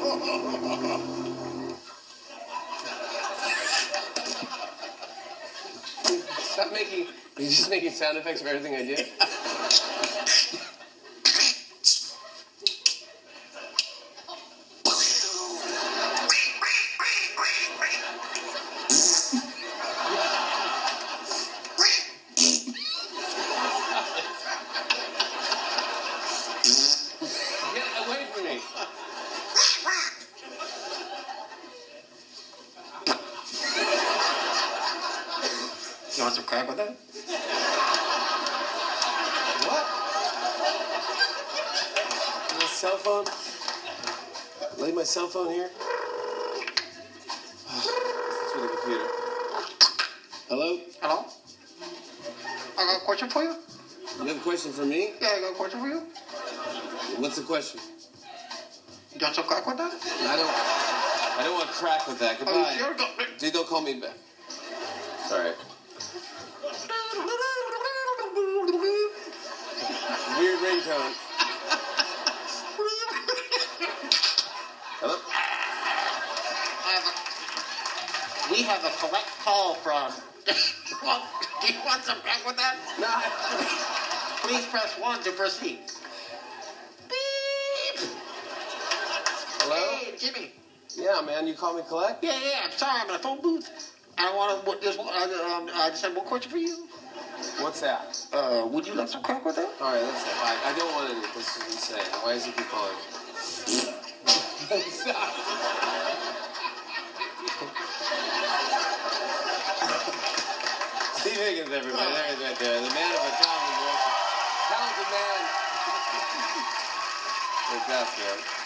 Stop making... You're just making sound effects for everything I do? You want some crack with that? What? My cell phone? Lay my cell phone here? It's through the computer. Hello? Hello? I got a question for you. You have a question for me? Yeah, I got a question for you. What's the question? You want some crack with that? I don't want crack with that. Goodbye. Oh, you sure? Dude, don't call me back. Sorry. Weird ringtone. Hello? We have a collect call from... Do you want some crack with that? No. Please press 1 to proceed. Beep! Hello? Hey, Jimmy. Yeah, man, you call me collect? Yeah, I'm sorry, I'm in a phone booth. I just have one question for you. What's that? Would you like some crack with that? Alright, that's it. I don't want any. This is insane. Why does he keep calling me? Stop. Steve Higgins, everybody. There he is right there. The man of a thousand voices. Talented man. The best, man.